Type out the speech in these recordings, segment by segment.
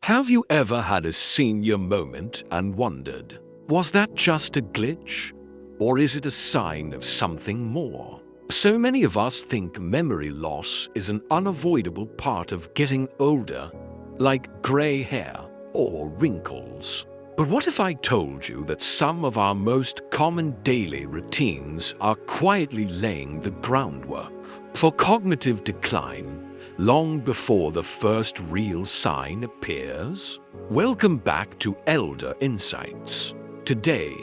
Have you ever had a senior moment and wondered, was that just a glitch? Or is it a sign of something more? So many of us think memory loss is an unavoidable part of getting older, like gray hair or wrinkles. But what if I told you that some of our most common daily routines are quietly laying the groundwork for cognitive decline long before the first real sign appears? Welcome back to Elder Insights. Today,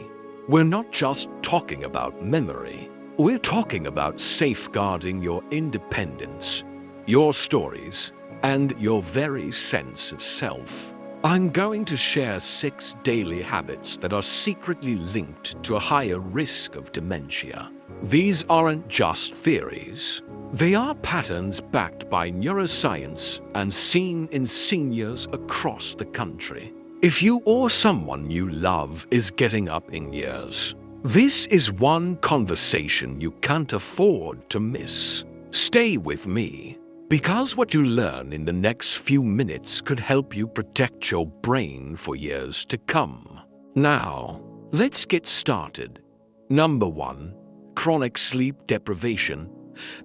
we're not just talking about memory. We're talking about safeguarding your independence, your stories, and your very sense of self. I'm going to share 6 daily habits that are secretly linked to a higher risk of dementia. These aren't just theories. They are patterns backed by neuroscience and seen in seniors across the country. If you or someone you love is getting up in years, this is one conversation you can't afford to miss. Stay with me, because what you learn in the next few minutes could help you protect your brain for years to come. Now, let's get started. Number 1. Chronic sleep deprivation.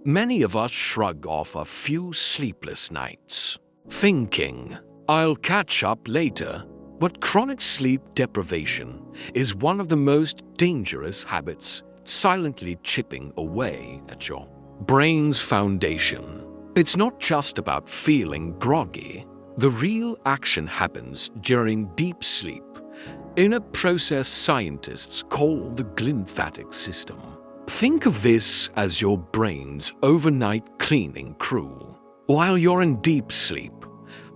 Many of us shrug off a few sleepless nights, thinking, I'll catch up later. But chronic sleep deprivation is one of the most dangerous habits, silently chipping away at your brain's foundation. It's not just about feeling groggy. The real action happens during deep sleep, in a process scientists call the glymphatic system. Think of this as your brain's overnight cleaning crew. While you're in deep sleep,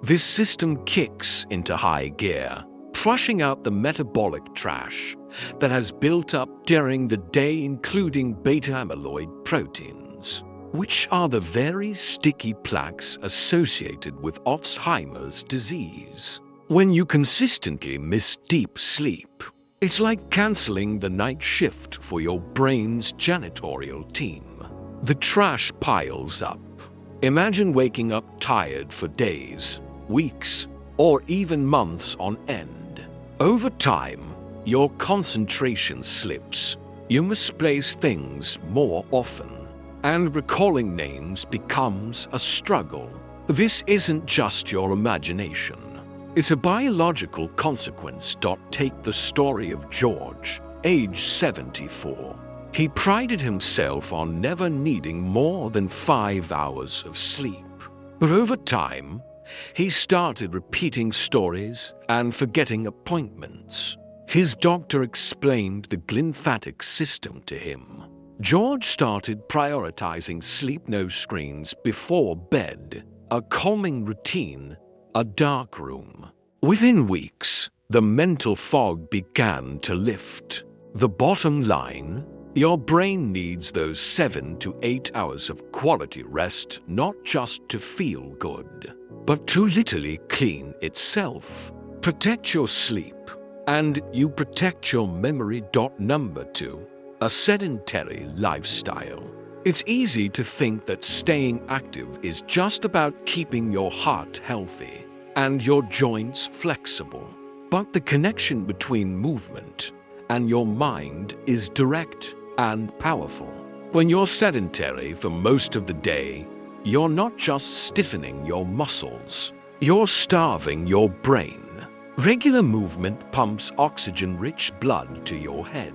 this system kicks into high gear, flushing out the metabolic trash that has built up during the day, including beta-amyloid proteins, which are the very sticky plaques associated with Alzheimer's disease. When you consistently miss deep sleep, it's like canceling the night shift for your brain's janitorial team. The trash piles up. Imagine waking up tired for days, weeks, or even months on end. Over time, your concentration slips. You misplace things more often, and recalling names becomes a struggle. This isn't just your imagination. It's a biological consequence. Take the story of George, age 74. He prided himself on never needing more than 5 hours of sleep. But over time, he started repeating stories and forgetting appointments. His doctor explained the glymphatic system to him. George started prioritizing sleep, no screens before bed, a calming routine, a dark room. Within weeks, the mental fog began to lift. The bottom line: your brain needs those 7 to 8 hours of quality rest, not just to feel good, but to literally clean itself. Protect your sleep, and you protect your memory. Number 2. A sedentary lifestyle. It's easy to think that staying active is just about keeping your heart healthy and your joints flexible. But the connection between movement and your mind is direct and powerful. When you're sedentary for most of the day, you're not just stiffening your muscles, you're starving your brain. Regular movement pumps oxygen-rich blood to your head,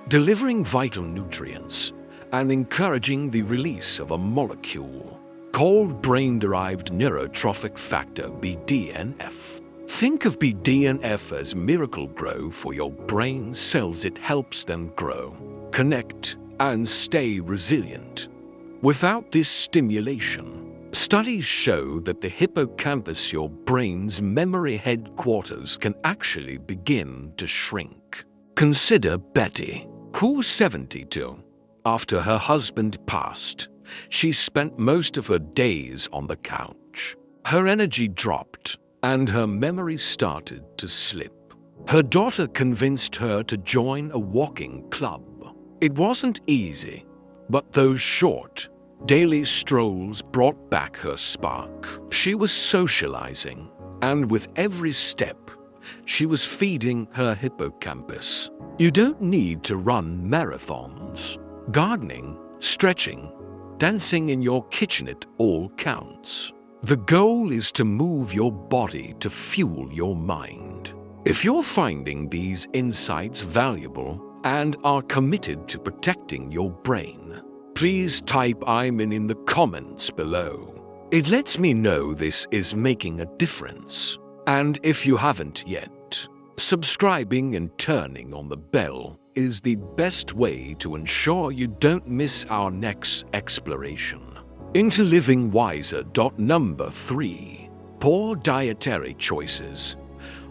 delivering vital nutrients and encouraging the release of a molecule called brain-derived neurotrophic factor, BDNF. Think of BDNF as Miracle-Gro for your brain cells. It helps them grow, connect, and stay resilient. Without this stimulation, studies show that the hippocampus, your brain's memory headquarters, can actually begin to shrink. Consider Betty, who's 72. After her husband passed, she spent most of her days on the couch. Her energy dropped, and her memory started to slip. Her daughter convinced her to join a walking club. It wasn't easy, but those short, daily strolls brought back her spark. She was socializing, And with every step, she was feeding her hippocampus. You don't need to run marathons. Gardening, stretching, dancing in your kitchenette all counts. The goal is to move your body to fuel your mind. If you're finding these insights valuable and are committed to protecting your brain, please type "I'm in" the comments below. It lets me know this is making a difference. And if you haven't yet, subscribing and turning on the bell is the best way to ensure you don't miss our next exploration into living wiser. Number 3. Poor dietary choices.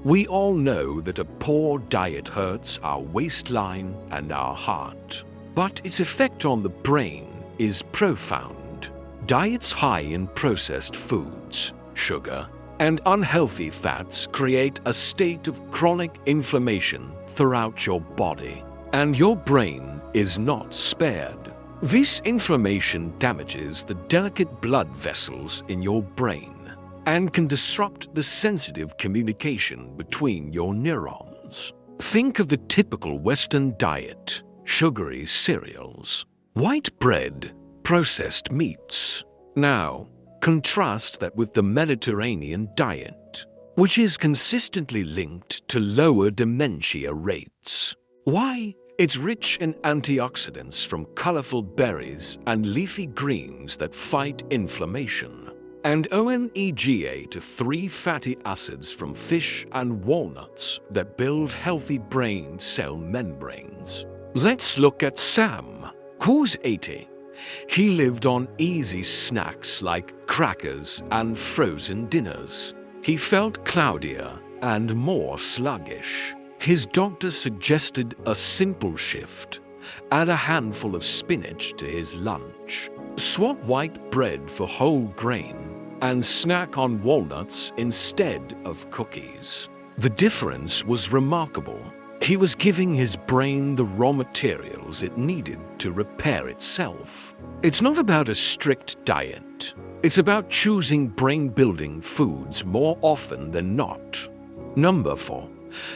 We all know that a poor diet hurts our waistline and our heart, but its effect on the brain is profound. Diets high in processed foods, sugar, and unhealthy fats create a state of chronic inflammation throughout your body, and your brain is not spared. This inflammation damages the delicate blood vessels in your brain and can disrupt the sensitive communication between your neurons. Think of the typical Western diet: sugary cereals, white bread, processed meats. Now, contrast that with the Mediterranean diet, which is consistently linked to lower dementia rates. Why? It's rich in antioxidants from colorful berries and leafy greens that fight inflammation, and omega-3 fatty acids from fish and walnuts that build healthy brain cell membranes. Let's look at Sam, who's 80. He lived on easy snacks like crackers and frozen dinners. He felt cloudier and more sluggish. His doctor suggested a simple shift: add a handful of spinach to his lunch, swap white bread for whole grain, and snack on walnuts instead of cookies. The difference was remarkable. He was giving his brain the raw materials it needed to repair itself. It's not about a strict diet. It's about choosing brain-building foods more often than not. Number 4.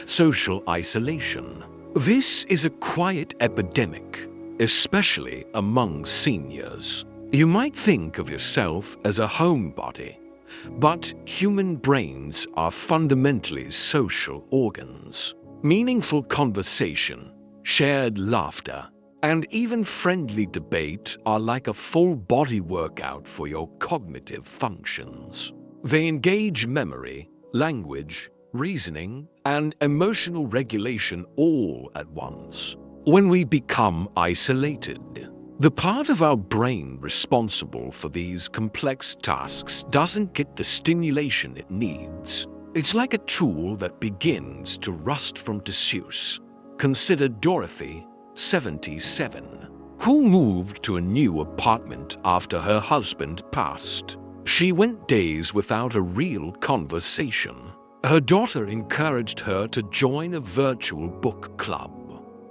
Social isolation. This is a quiet epidemic, especially among seniors. You might think of yourself as a homebody, but human brains are fundamentally social organs. Meaningful conversation, shared laughter, and even friendly debate are like a full-body workout for your cognitive functions. They engage memory, language, reasoning, and emotional regulation all at once. When we become isolated, the part of our brain responsible for these complex tasks doesn't get the stimulation it needs. It's like a tool that begins to rust from disuse. Consider Dorothy, 77, who moved to a new apartment after her husband passed. She went days without a real conversation. Her daughter encouraged her to join a virtual book club.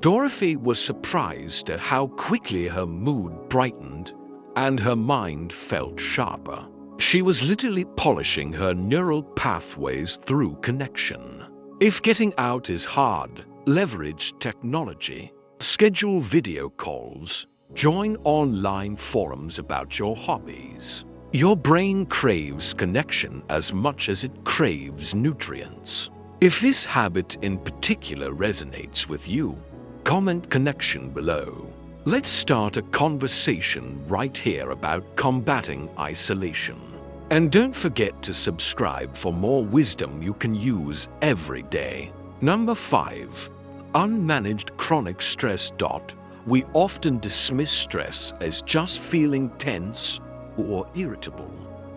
Dorothy was surprised at how quickly her mood brightened and her mind felt sharper. She was literally polishing her neural pathways through connection. If getting out is hard, leverage technology. Schedule video calls. Join online forums about your hobbies. Your brain craves connection as much as it craves nutrients. If this habit in particular resonates with you, comment connection below. Let's start a conversation right here about combating isolation. And don't forget to subscribe for more wisdom you can use every day. Number 5. Unmanaged chronic stress. We often dismiss stress as just feeling tense or irritable.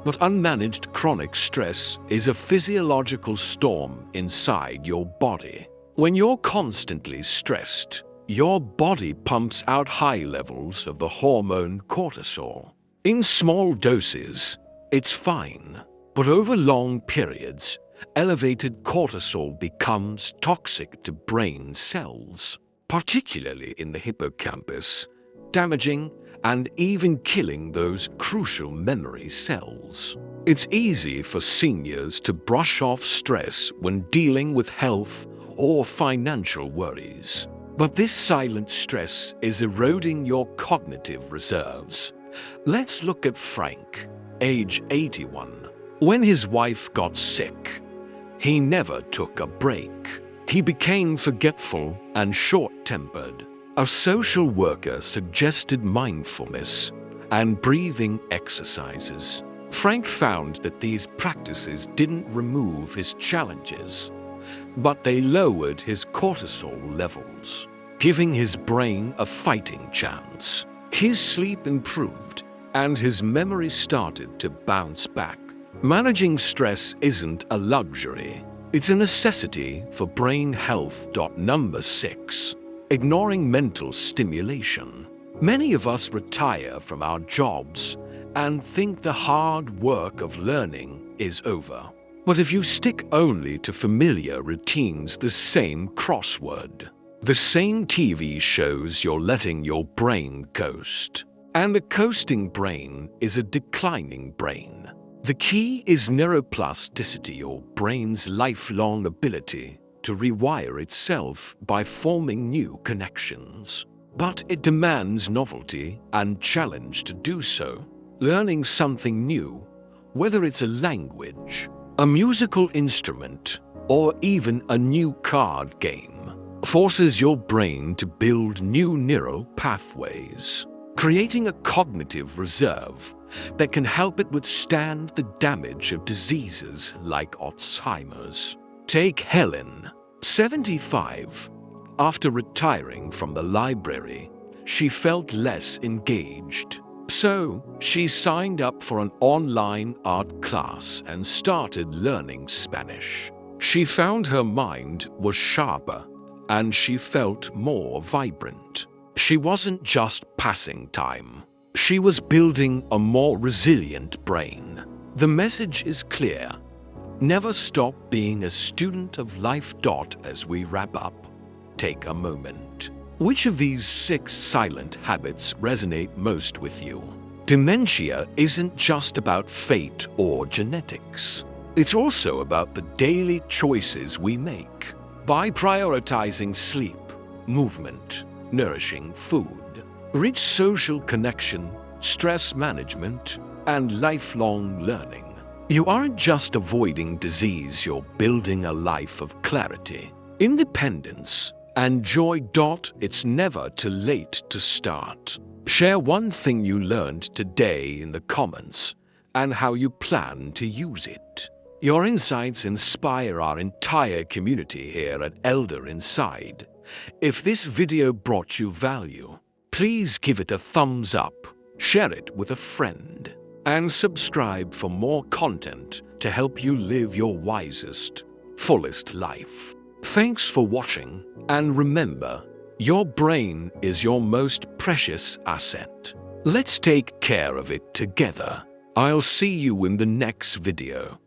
But unmanaged chronic stress is a physiological storm inside your body. When you're constantly stressed, your body pumps out high levels of the hormone cortisol. In small doses, it's fine, but over long periods, elevated cortisol becomes toxic to brain cells, particularly in the hippocampus, damaging and even killing those crucial memory cells. It's easy for seniors to brush off stress when dealing with health or financial worries. But this silent stress is eroding your cognitive reserves. Let's look at Frank, age 81. When his wife got sick, he never took a break. He became forgetful and short-tempered. A social worker suggested mindfulness and breathing exercises. Frank found that these practices didn't remove his challenges, but they lowered his cortisol levels, giving his brain a fighting chance. His sleep improved, and his memory started to bounce back. Managing stress isn't a luxury. It's a necessity for brain health. Number 6. Ignoring mental stimulation. Many of us retire from our jobs and think the hard work of learning is over. But if you stick only to familiar routines, the same crossword, the same TV shows, you're letting your brain coast. And a coasting brain is a declining brain. The key is neuroplasticity, your brain's lifelong ability to rewire itself by forming new connections. But it demands novelty and challenge to do so. Learning something new, whether it's a language, a musical instrument, or even a new card game, forces your brain to build new neural pathways, creating a cognitive reserve that can help it withstand the damage of diseases like Alzheimer's. Take Helen, 75. After retiring from the library, she felt less engaged. So, she signed up for an online art class and started learning Spanish. She found her mind was sharper and she felt more vibrant. She wasn't just passing time. She was building a more resilient brain. The message is clear. Never stop being a student of life. As we wrap up, take a moment. Which of these 6 silent habits resonate most with you? Dementia isn't just about fate or genetics. It's also about the daily choices we make. By prioritizing sleep, movement, nourishing food, rich social connection, stress management, and lifelong learning, you aren't just avoiding disease, you're building a life of clarity, independence, and joy. It's never too late to start. Share one thing you learned today in the comments and how you plan to use it. Your insights inspire our entire community here at Elder Inside. If this video brought you value, please give it a thumbs up, share it with a friend, and subscribe for more content to help you live your wisest, fullest life. Thanks for watching, and remember, your brain is your most precious asset. Let's take care of it together. I'll see you in the next video.